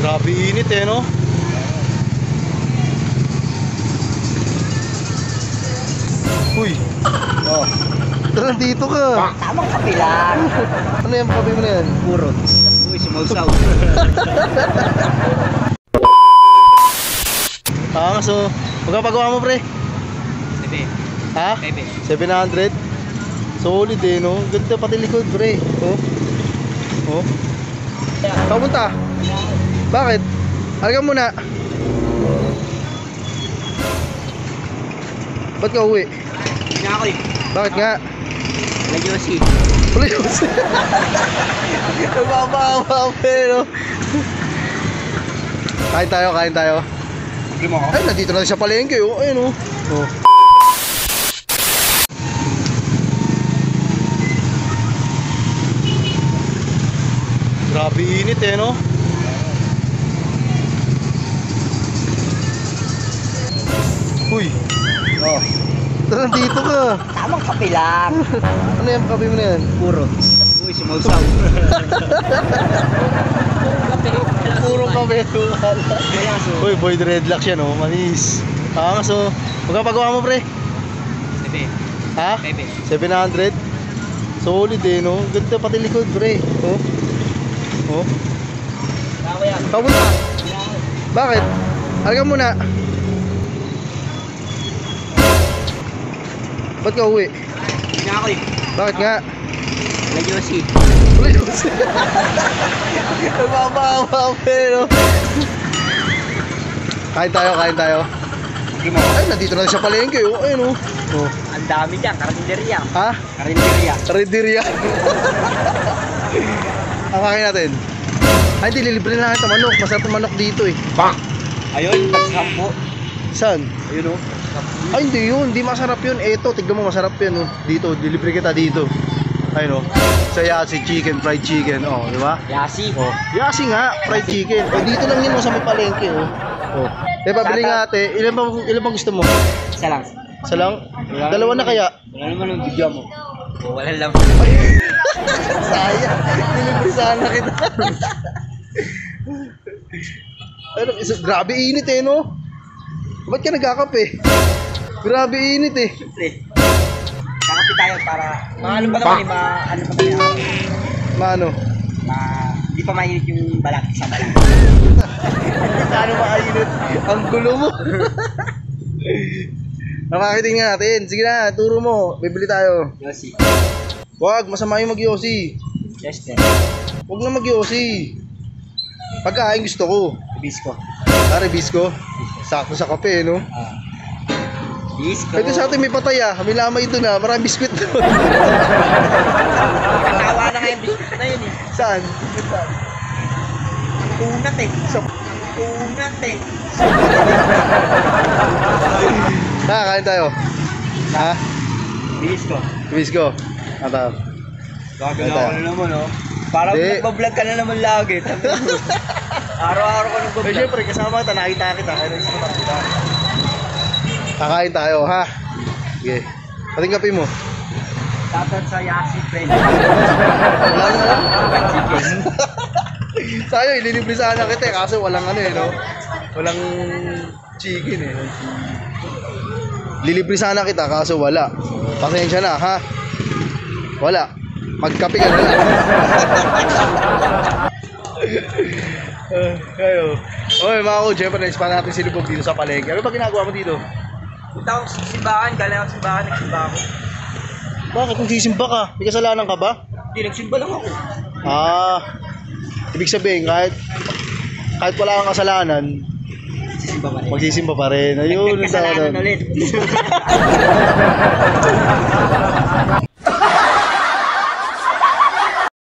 Grabe init eh, no? Uy! Oh. Tara, dito ka! Tamang kape lang. Ano yung kape mo na yan? Purot. Uy, sumausaw. So, magpapagawa mo pre? Bebe. Ha? Bebe. 700? Solid eh, no? Ganda pati likod pre. Oh? Oh? Saan punta? Bakit? Halika muna. Ba't ka uwi? Hindi na ako eh. Bakit nga? Lagyosi. Wala yun. Nagpapahama pero. Kain tayo, kain tayo. Hindi mo ako? Ay, nandito na sa palengke oh. Ayun oh. Oh. Grabe init eh, no? Uy! Oh. Tara, dito ka! Tamang kape lang. Ano yung kape mo na yan? Purot. Uy, sumausaw. Puro kape. Uy, boy dreadlocks yan oh, manis. So, magpapagawa mo pre? Bebe. Ha? Bebe. 700? Solid eh, no? Ganda pati likod pre. Oh. Oh. Ako yan. Saan punta? Bakit? Halika muna. Ba't ka uwi? Hindi na ako eh. Bakit nga? Lagyosi. Wala yun. Nagpapahama pero. Kain tayo, kain tayo. Hindi mo ako? Ay, nandito na sa palengke oh. Ayun oh. Oh. Ang dami dyan. Karinderya. Ha? Karinderya. Karinderya. Ang kain natin. Ay, hindi, lilibre na natin ng manok. Masarap ng manok dito eh. Bang! Ayun, pagsampo. Saan? Ayun o. Ay, hindi yun. Hindi masarap yun. Eto, tignan mo, masarap yan oh. Dito, dilibre kita dito. Ayun oh. Sa Yasi chicken, fried chicken. Oh, di ba? Yasi. Oh, Yasi nga, fried chicken. Oh, dito lang yun oh, sa may palengke oh. Oh. Diba, bili nga ate. Ilan ba gusto mo? Isa lang. Isa lang? Dalawa na kaya? Wala naman ang video mo. Oh, wala lang. Sayang. Dilibre sana kita. Ano, grabe init eh, no? Ba't ka nagkakape? Grabe init eh. Siyempre. Kakapi tayo para ano ba naman eh, ano ba kaya? Maano? Hindi pa mainit yung balat sa balat. Paano makainit? Ang gulo mo. Nakakiting nga natin. Sige na, turo mo. Bibili tayo. Yosi. Wag, masama yung mag-yosi. Yes, then. Huwag na mag-yosi. Pagkain gusto ko. Bisco. Pare, bisko. Sakto sa kape, no? Bisco. Pwede sa atin may patay ah. May lamay doon ah. Maraming biskwit doon. Katawa na nga yung biscuit na yun eh. Saan? Unat eh. Sa... Unat eh. Ha, kain tayo. Ha? Bisco. Bisko. Ata. Gagalaw ka na naman oh. Parang Di. nagbablog ka na naman lagi. Araw-araw ka nagbablog. Eh syempre, kasama kita, nakita kita. Kaya gusto ko kita. Kakain tayo, ha? Sige. Pating kape mo. Tatad sa Yasi friend. Wala na lang. Chicken. Sayo, ililibre sana kita eh. Kaso walang ano eh, no? Walang chicken eh. Lilibre sana kita, kaso wala. Pasensya na, ha? Wala. Magkape ka na lang. Kayo. Oy, mga ko, syempre, na-ispan natin silubog dito sa palengke. Ano ba ginagawa mo dito? Punta akong simbahan, galing akong simbahan, nagsimba ako. Bakit kung sisimba ka? May kasalanan ka ba? Hindi, nagsimba lang ako. Ah, ibig sabihin, kahit wala kang kasalanan, Nagsisimba pa rin. magsisimba pa rin. Ayun, Nagkasalanan ang tawag. ulit.